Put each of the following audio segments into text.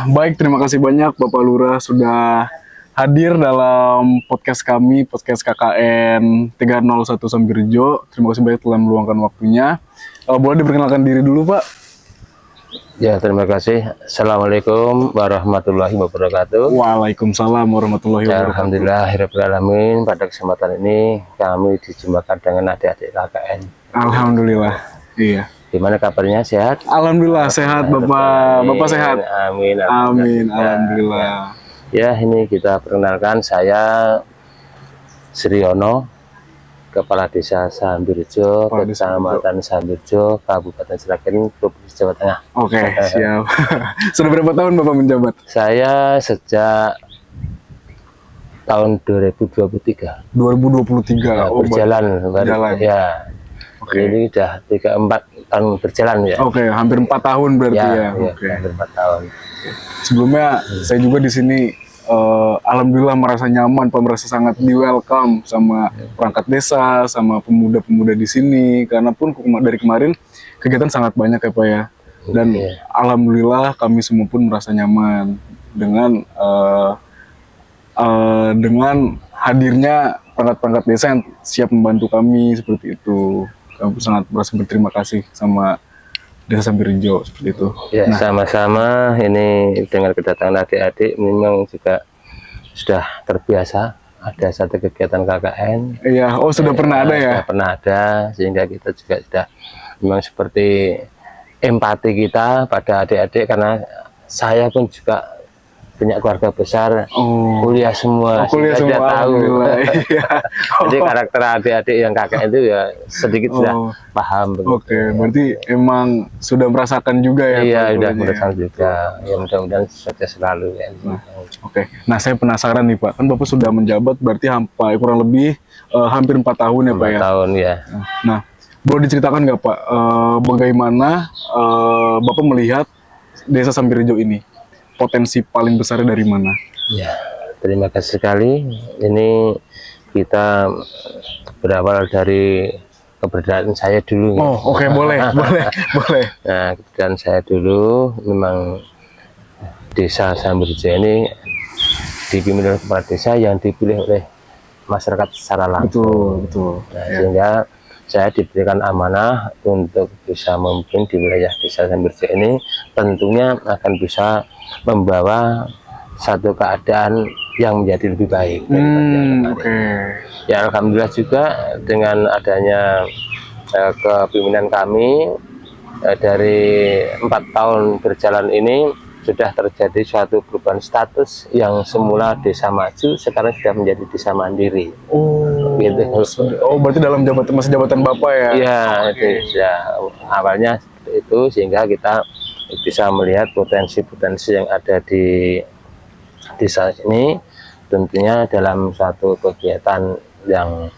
Baik, terima kasih banyak Bapak Lurah sudah hadir dalam podcast kami, podcast KKN 301 Sambirjo. Terima kasih banyak telah meluangkan waktunya. Boleh diperkenalkan diri dulu, Pak? Ya, terima kasih. Assalamualaikum warahmatullahi wabarakatuh. Waalaikumsalam warahmatullahi Ya, wabarakatuh. alhamdulillahirrahmanirrahim. Pada kesempatan ini kami dijumpakan dengan adik-adik KKN. Alhamdulillah. Iya. Gimana kabarnya, sehat? Alhamdulillah sehat, Bapak. Bapak sehat? Amin. Amin. Alhamdulillah. Ya, ini kita perkenalkan, saya Sriono, Kepala Desa Sambirjo, Kepala Desa Kecamatan Sambirjo, Kabupaten Sragen, Provinsi Jawa Tengah. Oke, siap. Sudah berapa tahun Bapak menjabat? Saya sejak tahun 2023. 2023. Berjalan baru, berjalan. ya. Oke. Ini udah 3-4 tahun berjalan ya. Oke, hampir 4 tahun berarti ya. Oke. Hampir 4 tahun. Sebelumnya saya juga di sini alhamdulillah merasa nyaman, Pak, merasa sangat di welcome sama perangkat desa, sama pemuda-pemuda di sini. Karena pun dari kemarin kegiatan sangat banyak ya, Pak ya. Dan alhamdulillah kami semua pun merasa nyaman dengan dengan hadirnya perangkat-perangkat desa yang siap membantu kami seperti itu. Kami sangat merasa berterima kasih sama Desa Sambirjo seperti itu. Ya, sama-sama. Ini dengan kedatangan adik-adik memang juga sudah terbiasa ada satu kegiatan KKN. Iya, oh sudah pernah ada ya? Sudah pernah ada, sehingga kita juga sudah memang seperti empati kita pada adik-adik, karena saya pun juga punya keluarga besar, kuliah semua, kuliah semua, tidak tahu. Iya. Jadi karakter adik-adik yang KKN itu ya sedikit sudah paham. Oke, berarti emang sudah merasakan juga ya? Iya, sudah merasakan juga. Ya, mudah-mudahan sukses selalu ya. Oke, nah saya penasaran nih Pak, kan Bapak sudah menjabat berarti kurang lebih hampir 4 tahun ya Pak ya? 4 tahun ya. Nah, boleh diceritakan nggak Pak, bagaimana Bapak melihat Desa Sambirjo ini? Potensi paling besar dari mana? Ya, terima kasih sekali. Ini kita berawal dari keberadaan saya dulu. Oh, oke, boleh. Nah, keberadaan saya dulu memang Desa Sambirjo ini dipimpin oleh kepala desa yang dipilih oleh masyarakat secara langsung. Betul. Nah, sehingga saya diberikan amanah untuk bisa memimpin di wilayah Desa Sambirjo ini, tentunya akan bisa membawa satu keadaan yang menjadi lebih baik. Ya, alhamdulillah juga dengan adanya kepemimpinan kami dari 4 tahun berjalan ini sudah terjadi suatu perubahan status yang semula desa maju sekarang sudah menjadi desa mandiri. Berarti dalam jabatan Bapak ya? Iya, ya, awalnya seperti itu, sehingga kita bisa melihat potensi-potensi yang ada di desa ini, tentunya dalam satu kegiatan yang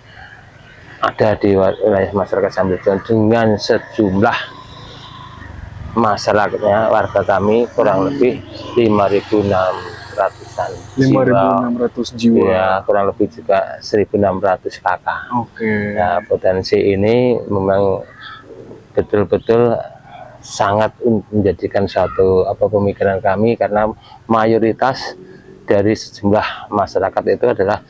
ada di wilayah masyarakat Sambirjo dengan sejumlah masyarakatnya, warga kami kurang lebih 5.600-an 5.600 jiwa. Ya, kurang lebih juga 1.600 kakak. Oke. Nah, potensi ini memang betul-betul sangat menjadikan satu pemikiran kami, karena mayoritas dari sejumlah masyarakat itu adalah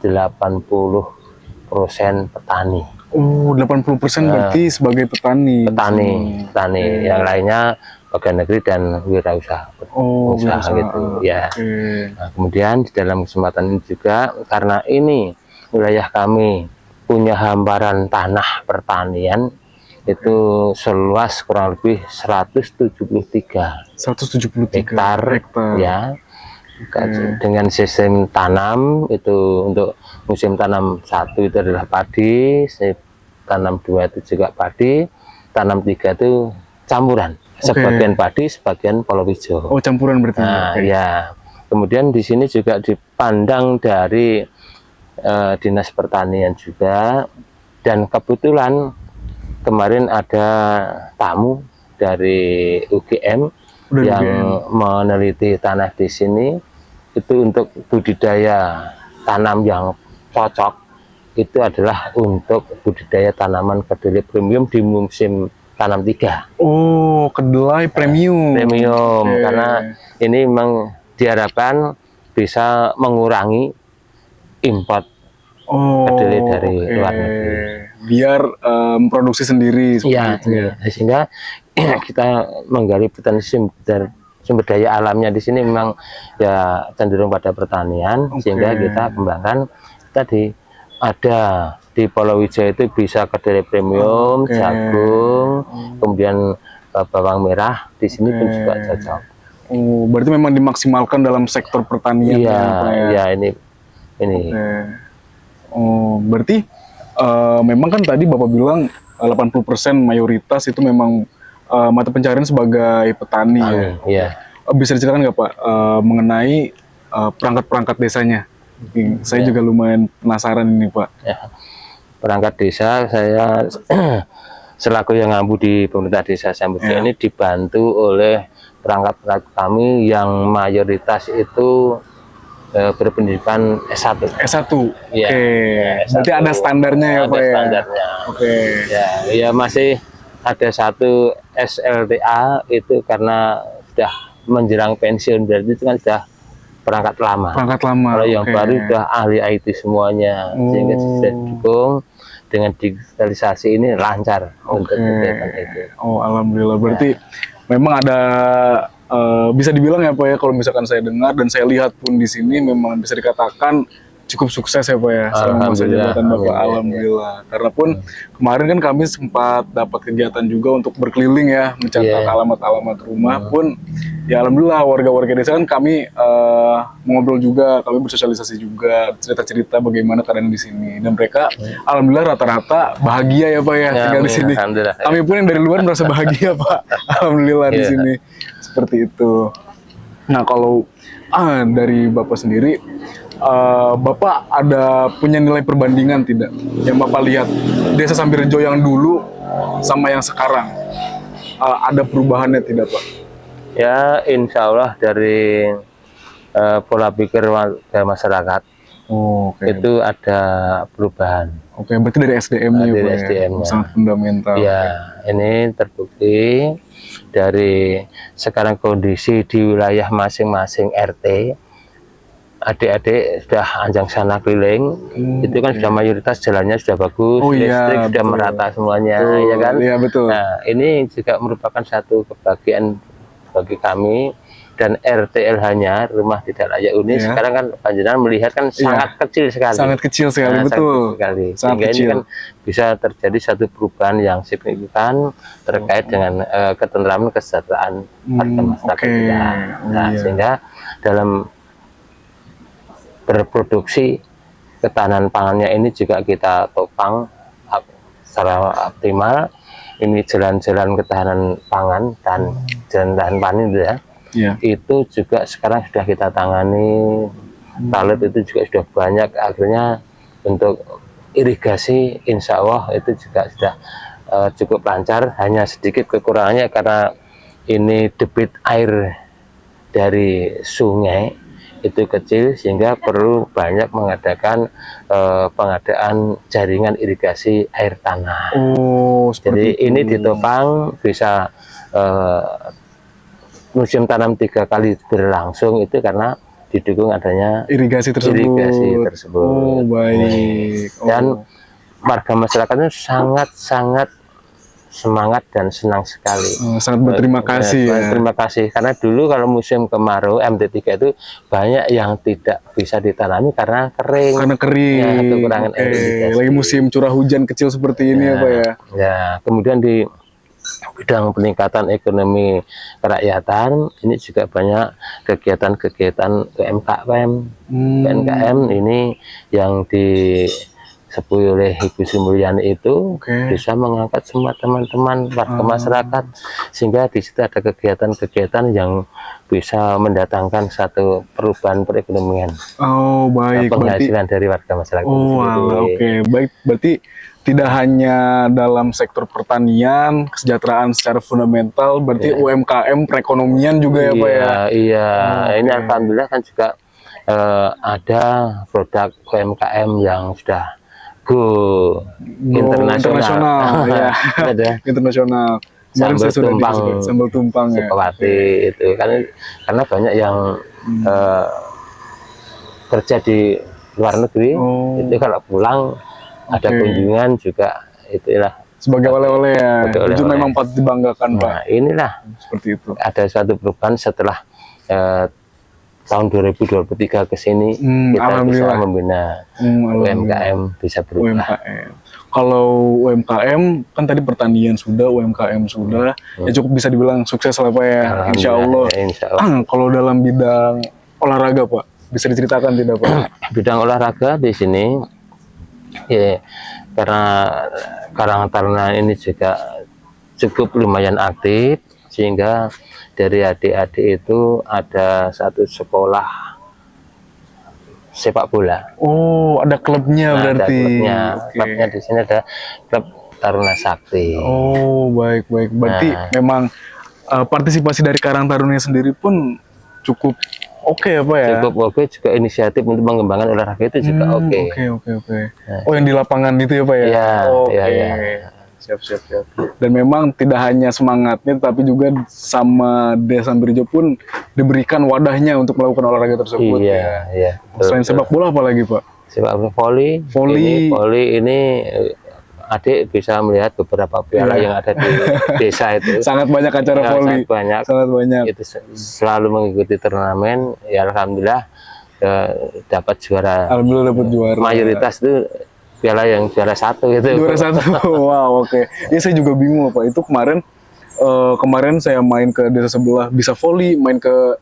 80% petani. 80% berarti sebagai petani. Petani. Yang lainnya pegawai negeri dan wirausaha. Usaha gitu ya. Nah, kemudian di dalam kesempatan ini juga, karena ini wilayah kami punya hamparan tanah pertanian itu seluas kurang lebih 173 hektar ya. Dengan sistem tanam itu, untuk musim tanam 1 itu adalah padi, tanam 2 itu juga padi, tanam 3 itu campuran, sebagian padi, sebagian palawija. Oh, campuran berarti. Nah, ya. Kemudian di sini juga dipandang dari Dinas Pertanian juga, dan kebetulan kemarin ada tamu dari UGM yang meneliti tanah di sini, itu untuk budidaya tanam yang cocok itu adalah untuk budidaya tanaman kedelai premium di musim tanam 3. Oh, kedelai premium. Premium, Oke. karena ini memang diharapkan bisa mengurangi import Oh, kedelai dari oke. luar negeri. Biar produksi sendiri seperti Iya, itu ya. sehingga kita menggali potensi sumber daya alamnya di sini memang ya cenderung pada pertanian, Oke. sehingga kita kembangkan tadi ada di Palawija itu bisa kedelai premium, Oke. jagung, kemudian bawang merah di sini pun Oke. juga cocok. Oh, berarti memang dimaksimalkan dalam sektor pertanian Iya, ya, Pak ya? iya ini. Oke. Oh, berarti memang kan tadi Bapak bilang 80% mayoritas itu memang mata pencarian sebagai petani ya. Iya. Bisa diceritakan nggak Pak mengenai perangkat-perangkat desanya? Saya Ya. juga lumayan penasaran ini Pak. Ya. Perangkat desa saya selaku yang ngambu di pemerintah desa Sambuja Ya. ini dibantu oleh perangkat kami yang mayoritas itu berpendidikan S1. S1. Iya. Oke. Ya, Berarti S1. ada standarnya ya Ada Pak ya? standarnya. Oke. Ya masih ada satu SLTA itu karena sudah menjelang pensiun, berarti itu kan sudah perangkat lama. Perangkat lama. Kalau yang oke. baru sudah ahli IT semuanya, sehingga bisa didukung dengan digitalisasi ini lancar untuk kegiatan itu. Oh, alhamdulillah. Berarti memang ada bisa dibilang ya Pak ya, kalau misalkan saya dengar dan saya lihat pun di sini memang bisa dikatakan cukup sukses ya Pak ya selama masa jabatan Bapak. Alhamdulillah. Karena pun kemarin kan kami sempat dapat kegiatan juga untuk berkeliling ya, mencatat alamat-alamat rumah pun. Ya alhamdulillah warga-warga desa kan kami mengobrol juga, kami bersosialisasi juga, cerita-cerita bagaimana keadaan di sini, dan mereka alhamdulillah rata-rata bahagia ya Pak ya, tinggal di sini. Kami pun yang dari luar merasa bahagia Pak, alhamdulillah di sini seperti itu. Nah kalau dari Bapak sendiri, Bapak ada punya nilai perbandingan tidak yang Bapak lihat Desa Sambirejo yang dulu sama yang sekarang, ada perubahannya tidak Pak? Ya, insya Allah dari pola pikir warga masyarakat itu ada perubahan. Oke, berarti dari SDM-nya dari ya, SDM-nya. Sangat fundamental. Ya, ini terbukti dari sekarang kondisi di wilayah masing-masing RT, adik-adik sudah anjang sana keliling, itu kan sudah mayoritas jalannya sudah bagus, listrik sudah merata semuanya, ya kan? Iya betul. Nah, ini juga merupakan satu kebahagiaan bagi kami, dan RTLH-nya rumah tidak layak huni sekarang kan panjenengan melihat kan sangat kecil sekali. Sangat kecil sekali, betul. Sangat kecil sekali. Sehingga ini kan bisa terjadi satu perubahan yang signifikan terkait dengan ketentraman kesejahteraan warga masyarakat kita. Nah, sehingga dalam berproduksi ketahanan pangannya ini juga kita topang secara optimal. Ini jalan-jalan ketahanan pangan dan jalan tahan panen itu ya. Itu juga sekarang sudah kita tangani. Talet itu juga sudah banyak, akhirnya untuk irigasi insya Allah itu juga sudah cukup lancar. Hanya sedikit kekurangannya karena ini debit air dari sungai itu kecil, sehingga perlu banyak mengadakan pengadaan jaringan irigasi air tanah. Jadi ini ditopang bisa musim tanam 3 kali berlangsung itu karena didukung adanya irigasi tersebut. Oh, baik. Dan warga masyarakatnya sangat-sangat semangat dan senang sekali. Sangat berterima kasih ya. Terima kasih, karena dulu kalau musim kemarau MT3 itu banyak yang tidak bisa ditanami karena kering. Karena kering. Ya, kekurangan air. Lagi musim curah hujan kecil seperti ini ya Pak ya. Ya, kemudian di bidang peningkatan ekonomi kerakyatan ini juga banyak kegiatan-kegiatan UMKM ini yang disebut oleh Ibu Sri Mulyani itu bisa mengangkat semua teman-teman warga masyarakat, sehingga di situ ada kegiatan-kegiatan yang bisa mendatangkan satu perubahan perekonomian. Oh baik. Penghasilan dari warga masyarakat. Oke, baik. Berarti tidak hanya dalam sektor pertanian, kesejahteraan secara fundamental, berarti UMKM perekonomian juga ya Pak ya? Iya, ini alhamdulillah kan juga ada produk UMKM yang sudah go internasional. Ya. Internasional. Kemarin sambal saya sudah tumpang, dikasih sambal tumpang ya. Sukawati itu kan, karena banyak yang kerja di luar negeri, itu kalau pulang ada kunjungan juga itulah Sebagai oleh-oleh ya. sebagai Itu oleh-oleh. memang patut dibanggakan Pak. Nah inilah Seperti itu. ada suatu perubahan setelah tahun 2023 ke sini, kita bisa membina UMKM, bisa berubah. UMKM. Kalau UMKM kan tadi pertanian sudah, UMKM sudah, ya cukup bisa dibilang sukses lah Pak ya. Insya Allah. Ya, insya Allah. Kalau dalam bidang olahraga Pak, bisa diceritakan tidak Pak? Bidang olahraga di sini, ya karena Karang Taruna ini juga cukup lumayan aktif, sehingga dari adik-adik itu ada satu sekolah sepak bola. Oh, ada klubnya berarti. Ada klubnya. Klubnya di sini ada klub Taruna Sakti. Oh, baik. Berarti memang partisipasi dari Karang Taruna sendiri pun cukup oke ya Pak ya? Cukup oke, juga inisiatif untuk mengembangkan olahraga itu juga oke. Oke. Oh, yang di lapangan itu ya Pak ya? Iya, iya. Siap. Dan memang tidak hanya semangatnya, tapi juga sama Desa Birjo pun diberikan wadahnya untuk melakukan olahraga tersebut. Iya. Selain sepak bola apa lagi Pak? Sepak bola, voli ini adik bisa melihat beberapa piala yang ada di desa itu. Sangat banyak acara voli. Sangat banyak. Itu selalu mengikuti turnamen. Ya alhamdulillah dapat juara. Alhamdulillah dapat juara. Mayoritas itu piala yang juara satu gitu. Juara satu. Wow, oke. Ya saya juga bingung Pak. Itu kemarin saya main ke desa sebelah bisa voli, main ke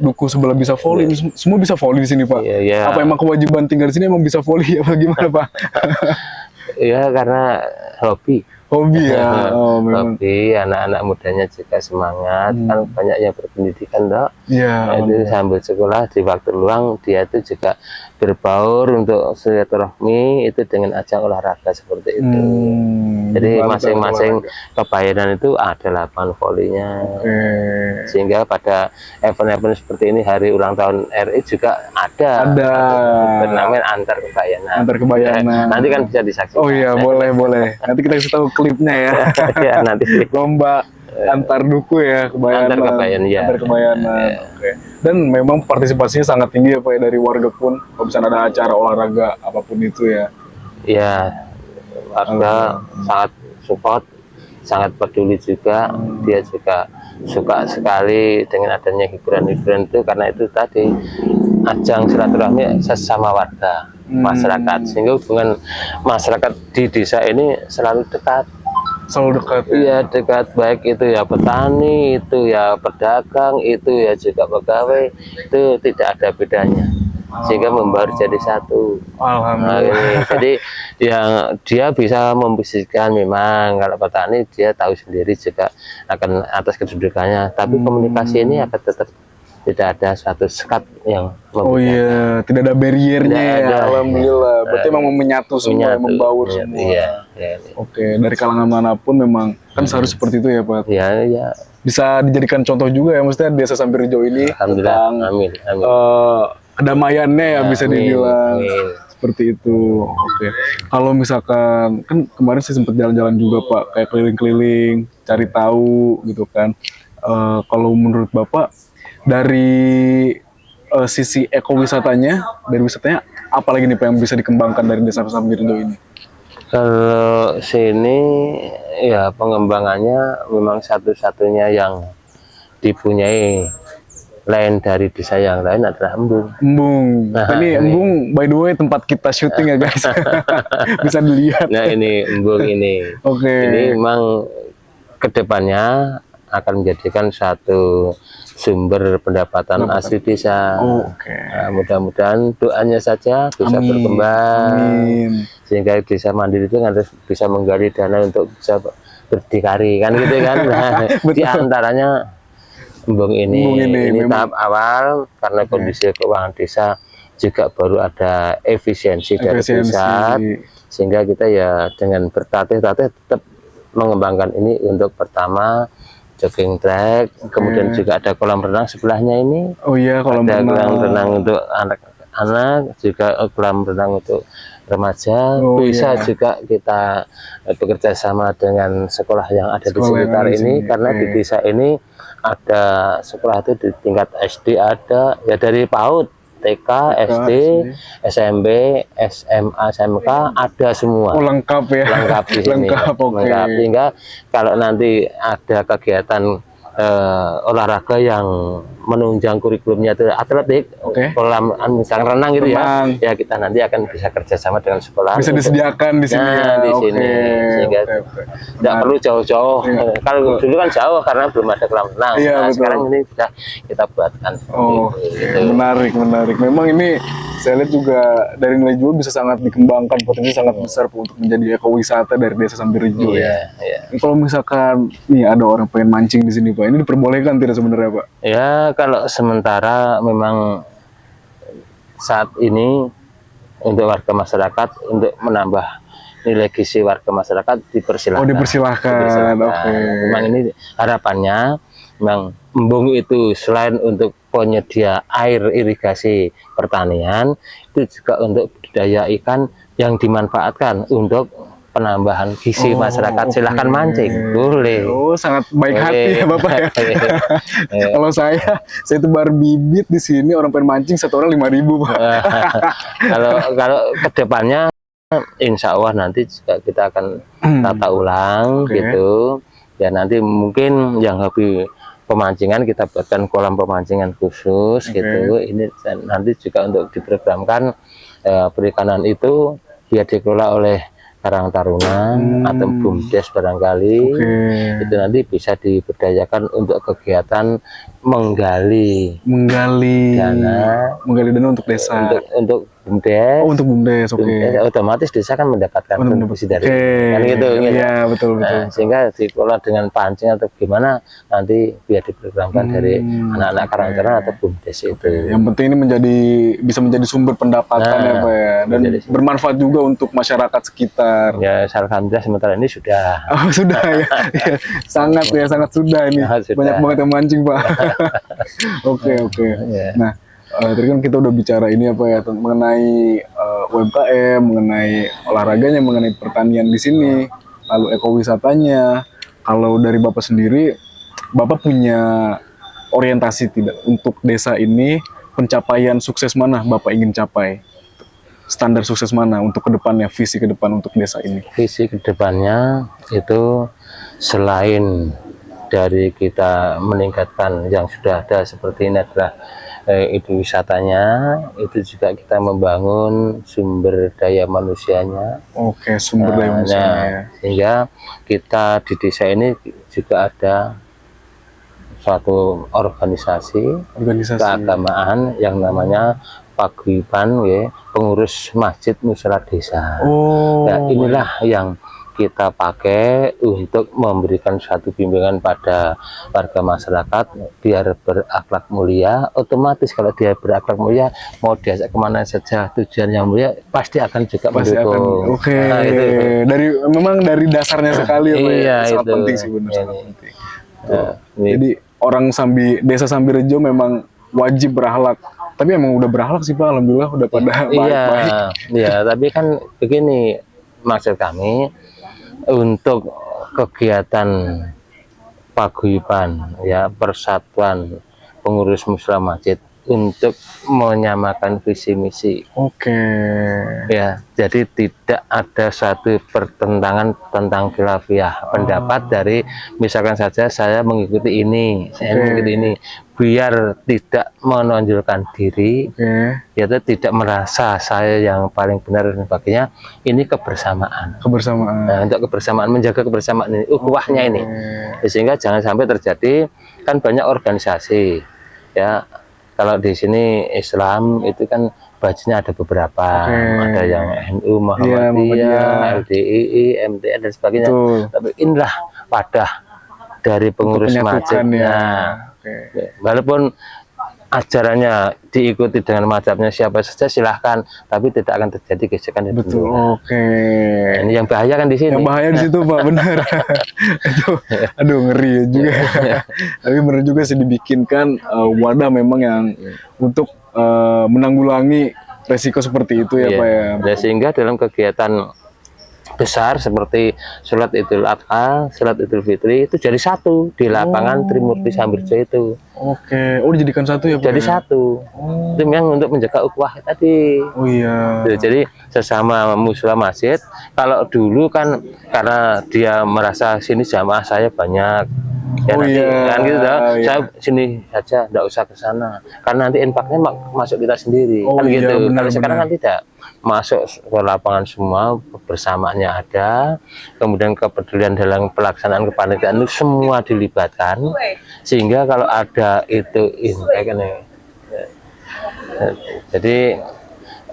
duku sebelah bisa voli, semua bisa voli di sini Pak. Apa emang kewajiban tinggal di sini emang bisa voli apa gimana Pak? Ya karena hobi ya. Hobi, anak-anak mudanya juga semangat, kan banyak yang berpendidikan dok. Itu sambil sekolah di waktu luang dia itu juga berbaur untuk silaturahmi itu dengan ajang olahraga seperti itu. Jadi masing-masing kebayaran itu ada lapangan volinya. Sehingga pada event-event seperti ini, hari ulang tahun RI juga ada turnamen antar kebayaran. Nanti kan bisa disaksikan. Oh iya, boleh. Nanti kita kasih tahu klipnya ya. Ya nanti lomba antar duku ya, antar kebayaran. Oke. Dan memang partisipasinya sangat tinggi ya Pak ya, dari warga pun kalau misalnya ada acara olahraga apapun itu ya. Iya, warga sangat support, sangat peduli juga. Dia juga suka sekali dengan adanya hiburan-hiburan itu, karena itu tadi ajang silaturahmi sesama warga masyarakat, sehingga hubungan masyarakat di desa ini selalu dekat. Iya, dekat, baik itu ya petani, itu ya pedagang, itu ya juga pegawai, itu tidak ada bedanya, sehingga membaur jadi satu. Alhamdulillah. Jadi dia bisa memposisikan, memang kalau petani dia tahu sendiri juga akan atas kedudukannya, tapi komunikasi ini akan tetap tidak ada suatu sekat yang tidak ada barriernya ya. Alhamdulillah. Berarti memang menyatu semua, membaur semua. Oke, dari kalangan manapun memang kan seharusnya seperti itu ya Pak. Iya. Bisa dijadikan contoh juga ya, maksudnya Desa Sambirjo ini tentang kedamaiannya ya, bisa dibilang seperti itu. Oke. Kalau misalkan kan kemarin saya sempat jalan-jalan juga Pak, kayak keliling-keliling cari tahu gitu kan. Kalau menurut Bapak dari sisi ekowisatanya, apa lagi nih Pak yang bisa dikembangkan dari Desa Sambirjo ini? Kalau sini ya pengembangannya memang satu-satunya yang dipunyai lain dari desa yang lain adalah Embung. Ini Embung by the way tempat kita syuting ya guys. Bisa dilihat. Nah ini Embung ini. Ini memang kedepannya akan menjadikan satu sumber pendapatan asli desa. Nah, mudah-mudahan doanya saja bisa berkembang, sehingga desa mandiri itu harus bisa menggali dana untuk bisa berdikari kan gitu kan. Nah, di antaranya Embung ini tahap awal, karena kondisi keuangan desa juga baru ada efisiensi dari pusat, sehingga kita ya dengan bertatih-tatih tetap mengembangkan ini. Untuk pertama jogging track, kemudian juga ada kolam renang sebelahnya ini. Kolam renang untuk anak, juga kolam renang untuk remaja. Oh, Bisa iya. juga kita bekerja sama dengan sekolah yang ada di Sekolah yang sekitar ada di ini, sini. karena di Oke. desa ini ada sekolah itu di tingkat SD, ada ya dari PAUD, TK, SD, SMP, SMA, SMK, ada semua. Oh, lengkap ya. Lengkap di sini. Lengkap, oke. Lengkap. Sehingga kalau nanti ada kegiatan olahraga yang menunjang kurikulumnya itu atletik, Oke. kolam misalnya renang gitu Renang. ya kita nanti akan bisa kerjasama dengan sekolah Bisa untuk- disediakan di sini Nah, ya. di Oke. sini sehingga Oke, oke. tidak perlu jauh-jauh. Iya. Kalau dulu kan jauh karena belum ada kolam renang. Iya, Nah, betul. sekarang ini sudah kita buatkan. Oh, Gitu. menarik, menarik. Memang ini saya lihat juga dari nilai jual bisa sangat dikembangkan, potensi sangat besar untuk menjadi ekowisata dari Desa Sambirejo Iya, ya. iya. Ini kalau misalkan nih ada orang pengen mancing di sini Pak, ini diperbolehkan tidak sebenarnya Pak? Ya, kalau sementara memang saat ini untuk warga masyarakat untuk menambah nilai gizi warga masyarakat dipersilahkan. Oh, dipersilahkan. Dipersilahkan. Oke. Memang ini harapannya memang embung itu selain untuk penyedia air irigasi pertanian, itu juga untuk budidaya ikan yang dimanfaatkan untuk penambahan gizi Oh, masyarakat. oke. Silahkan mancing, boleh. Oh, sangat baik hati ya Bapak ya. Iya. Kalau saya itu baru bibit di sini orang pengen mancing satu orang 5.000 Pak. kalau kedepannya insya Allah nanti juga kita akan tata ulang. Oke. Gitu ya, nanti mungkin yang hobi pemancingan kita buatkan kolam pemancingan khusus. Oke. Gitu ini nanti juga untuk diprogramkan perikanan itu biar dikelola oleh Karang Taruna atau BUMDes barangkali. Oke. Itu nanti bisa diberdayakan untuk kegiatan menggali dana untuk desa. untuk BUMDes. Oh, untuk BUMDes, oke. BUMDes, otomatis desa kan mendapatkan Oh, kontribusi dari Oke. kan gitu. Iya, betul, betul. Nah, sehingga dikelola dengan pancing atau gimana nanti biar diprogramkan dari anak-anak Karang Taruna atau BUMDes itu. Yang penting ini bisa menjadi sumber pendapatan ya Pak ya, dan bermanfaat juga untuk masyarakat sekitar. Ya, alhamdulillah sementara ini sudah. Oh, sudah ya. Ya, sangat sudah ini. Sudah. Banyak banget yang mancing Pak. Oke, oke. Ya. Nah, tadi kan kita udah bicara ini apa ya mengenai UMKM, mengenai olahraganya, mengenai pertanian di sini, lalu ekowisatanya. Kalau dari Bapak sendiri, Bapak punya orientasi tidak untuk desa ini, pencapaian sukses mana Bapak ingin capai? Standar sukses mana untuk kedepannya, visi ke depan untuk desa ini? Visi kedepannya itu selain dari kita meningkatkan yang sudah ada seperti ini adalah itu wisatanya, itu juga kita membangun sumber daya manusianya. Oke, sumber daya manusianya ya. Sehingga kita di desa ini juga ada suatu organisasi keagamaan yang namanya Paguyuban, ya, pengurus masjid musala desa. Oh. Nah, inilah yang kita pakai untuk memberikan suatu bimbingan pada warga masyarakat biar berakhlak mulia. Otomatis kalau dia berakhlak mulia, mau diajak kemana saja tujuan yang mulia pasti akan juga mendukung. Oke. Nah, itu. Memang dari dasarnya sekali ya Pak. Iya, sangat itu. penting sih, benar, sangat penting. Nah, Jadi orang Desa Sambirejo memang wajib berakhlak. Tapi emang udah berakhlak sih Pak, alhamdulillah udah pada baik-baik. Iya, tapi kan begini maksud kami untuk kegiatan paguyuban ya, persatuan pengurus musala masjid untuk menyamakan visi misi. Oke. Ya, jadi tidak ada satu pertentangan tentang khilafiyah pendapat dari misalkan saja saya mengikuti ini, saya mengikuti ini, biar tidak menonjolkan diri, yaitu tidak merasa saya yang paling benar dan sebagainya. Ini kebersamaan. Nah, untuk kebersamaan, menjaga kebersamaan ini, ukhuwahnya ini, sehingga jangan sampai terjadi kan banyak organisasi, ya. Kalau di sini Islam itu kan bajunya ada beberapa, ada yang NU, Muhammadiyah, LDII, MTN dan sebagainya. Tapi inilah wadah dari pengurus masjidnya. Walaupun ajarannya diikuti dengan mazhabnya siapa saja silahkan, tapi tidak akan terjadi gesekan. Betul. Oke. Ini yang bahaya kan di sini. Yang bahaya di situ Pak, benar. Itu, aduh ngeri ya juga. Tapi benar juga sih dibikinkan wadah memang yang untuk menanggulangi resiko seperti itu ya Iya. Pak ya. Nah, sehingga dalam kegiatan besar seperti sholat Idul Adha, sholat Idul Fitri itu jadi satu di lapangan Trimurti Sambirjo itu. Oke, oh dijadikan satu ya Pak Jadi ya? satu. Itu memang untuk menjaga ukhuwah tadi. Oh iya. Jadi sesama muslim masjid, kalau dulu kan karena dia merasa sini jamaah saya banyak, ya Oh nanti iya, kan gitu dah, iya. saya sini saja, nggak usah ke sana, karena nanti infaknya masuk kita sendiri, Oh kan iya, gitu. benar, Kalau sekarang benar. kan tidak, masuk ke lapangan semua, bersamaannya ada, kemudian kepedulian dalam pelaksanaan kepanitiaan itu semua dilibatkan, sehingga kalau ada itu impact kan ya. Jadi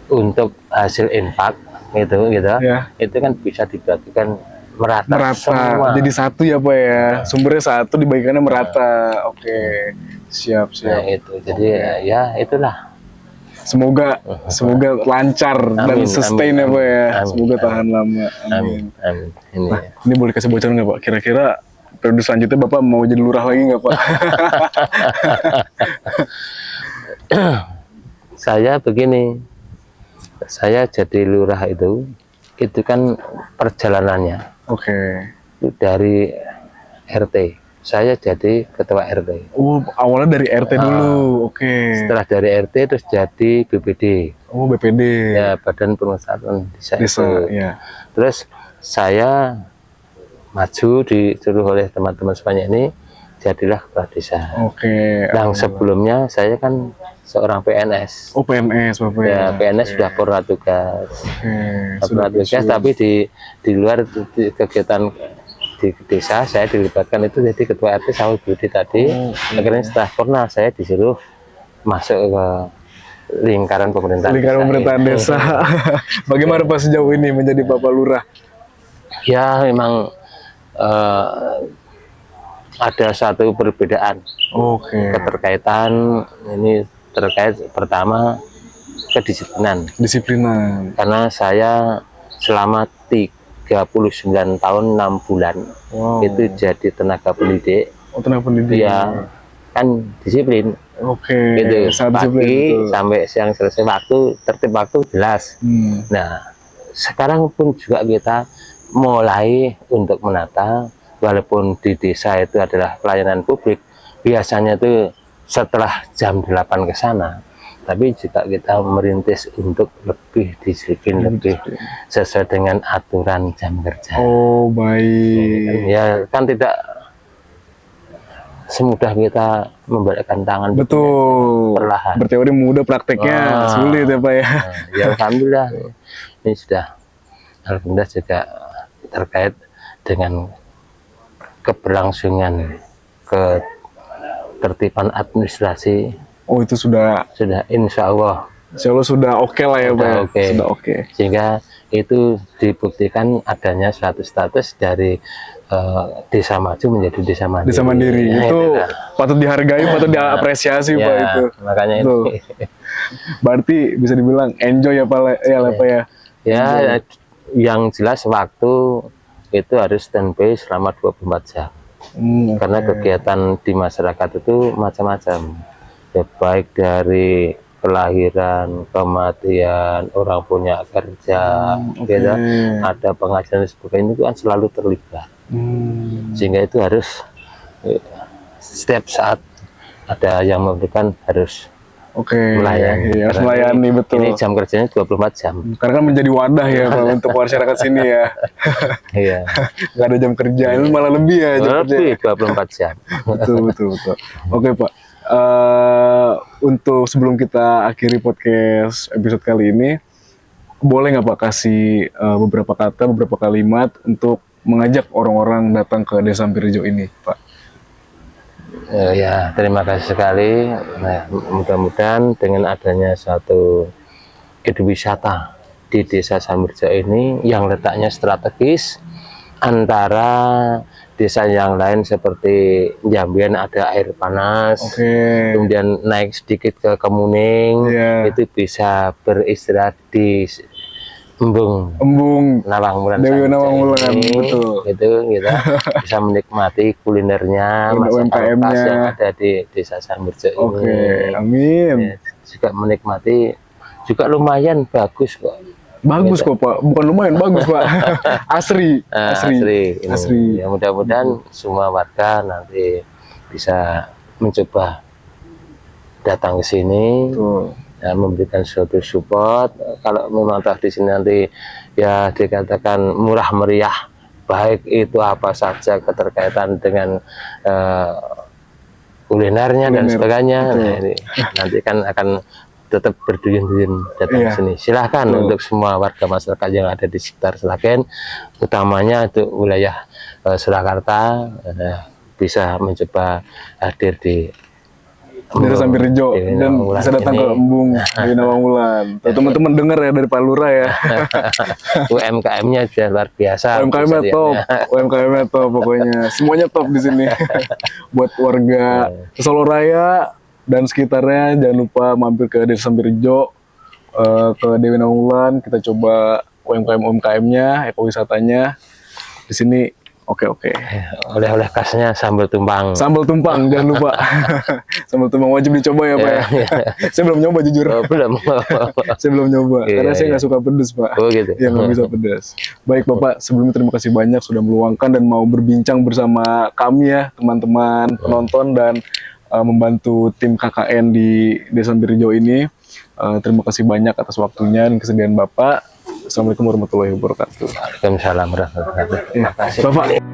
untuk hasil infak gitu Ya. itu kan bisa dibagikan merata Merata, semua. jadi satu ya Pak ya, sumbernya satu dibagikannya merata. Oke, siap Nah siap. itu jadi ya itulah. Semoga lancar dan Amin, sustain ya amin, Pak ya. amin, Semoga amin. tahan lama. Amin, amin. Ini Nah, ini boleh kasih bocoran nggak Pak? Kira-kira periode selanjutnya Bapak mau jadi lurah lagi nggak Pak? saya begini, saya jadi lurah itu kan perjalanannya Oke. dari RT. Saya jadi ketua RT. Oh, awalnya dari RT dulu. Oke. Setelah dari RT terus jadi BPD. Oh, BPD. Ya, Badan Pengusahaan Desa. Desa, itu. ya. Terus saya maju disuruh oleh teman-teman semuanya ini, jadilah kepala desa. Oke. Yang sebelumnya saya kan seorang PNS. Oh, PNS Bapak Ya, ya. PNS sudah purna tugas. Oke. Purna tugas, pensiun. tapi di luar kegiatan di desa saya dilibatkan itu jadi ketua RT sama Budi tadi. Akhirnya setelah purna saya disuruh masuk ke lingkaran pemerintahan. Lingkaran pemerintahan ini. desa. Bagaimana Pak sejauh ini menjadi Bapak Lurah? Ya memang ada satu perbedaan. Oke. Keterkaitan ini terkait pertama kedisiplinan. Disiplinan. Karena saya selama 39 tahun 6 bulan Wow. itu jadi tenaga pendidik. Oh, tenaga pendidik. Ya kan disiplin. Oke. Gitu. Sangat disiplin, Pagi betul. sampai siang selesai waktu, tertib waktu jelas. Nah, sekarang pun juga kita mulai untuk menata, walaupun di desa itu adalah pelayanan publik, biasanya itu setelah jam 8 ke sana, tapi juga kita merintis untuk lebih disiplin, lebih sesuai dengan aturan jam kerja. Oh, baik. Ya kan tidak semudah kita membalikkan tangan. Betul. Perlahan. Berteori mudah, prakteknya sulit ya Pak ya. Ya alhamdulillah ini sudah, alhamdulillah juga terkait dengan keberlangsungan ketertiban administrasi. Oh, itu sudah Insya Allah sudah oke lah ya Pak. Ya? oke. Sudah oke. Sehingga itu dibuktikan adanya suatu status dari desa maju menjadi desa mandiri. Desa mandiri Ya, itu itulah. patut dihargai, patut diapresiasi Ya, Pak itu. makanya Betul. ini. Berarti bisa dibilang enjoy ya Pak ya, Pak ya. Ya, yang jelas waktu itu harus standby selama 24 jam. Karena kegiatan di masyarakat itu macam-macam. Ya, baik dari kelahiran, kematian, orang punya kerja, gitu. Ada pengajian dan sebagainya, itu kan selalu terlibat. Sehingga itu harus setiap saat ada yang memberikan harus melayani. Harus melayani, betul. Ini jam kerjanya 24 jam. Karena kan menjadi wadah ya Pak untuk masyarakat sini ya. Iya. Nggak ada jam kerja, ini malah lebih ya jam kerja. Lebih 24 jam. Betul. Oke Pak, untuk sebelum kita akhiri podcast episode kali ini, boleh nggak Pak kasih beberapa kata, beberapa kalimat untuk mengajak orang-orang datang ke Desa Sambirjo ini, Pak? Ya, terima kasih sekali. Nah, mudah-mudahan dengan adanya satu wisata di Desa Sambirjo ini yang letaknya strategis antara desa yang lain seperti Jambian ada air panas, kemudian naik sedikit ke Kemuning, itu bisa beristirahat di Embung Nawang Wulan, Dewi Nawang Wulan, betul. Gitu, kita bisa menikmati kulinernya, masakan khas yang ada di Desa Sambirjo ini. Amin. Ya, juga menikmati juga lumayan bagus kok. Bagus kok Pak, bukan lumayan bagus Pak. Asri, Ini. asri. Ya, mudah-mudahan semua warga nanti bisa mencoba datang ke sini, ya, memberikan suatu support. Kalau memang di sini nanti ya dikatakan murah meriah, baik itu apa saja keterkaitan dengan kulinernya dan sebagainya. Nah, ini nanti kan akan tetap berduyun-duyun datang ke sini. Silahkan untuk semua warga masyarakat yang ada di sekitar Sragen, utamanya untuk wilayah Surakarta, bisa mencoba hadir di Dari Sampirjo dan bisa datang ke Embung di Nawangwulan. Teman-teman dengar ya dari Pak Lurah ya. UMKM-nya sudah luar biasa. UMKM-nya top, UMKM-nya top pokoknya. Semuanya top di sini. Buat warga Solo Raya dan sekitarnya, jangan lupa mampir ke Desa Sampirjo, ke Dewi Nawangwulan. Kita coba UMKM-nya, ekowisatanya di sini. Oke. Oleh-oleh khasnya sambal tumpang. Sambal tumpang, jangan lupa. Sambal tumpang wajib dicoba ya Pak ya. Saya belum nyoba jujur. Belum. Saya belum nyoba karena saya nggak suka pedas Pak. Oh gitu. Ya nggak bisa pedas. Baik Bapak, sebelumnya terima kasih banyak sudah meluangkan dan mau berbincang bersama kami ya, teman-teman penonton dan membantu tim KKN di Desa Sampirjo ini. Terima kasih banyak atas waktunya dan kesediaan Bapak. Assalamualaikum warahmatullahi wabarakatuh. Waalaikumsalam warahmatullahi wabarakatuh. Terima kasih Bapak.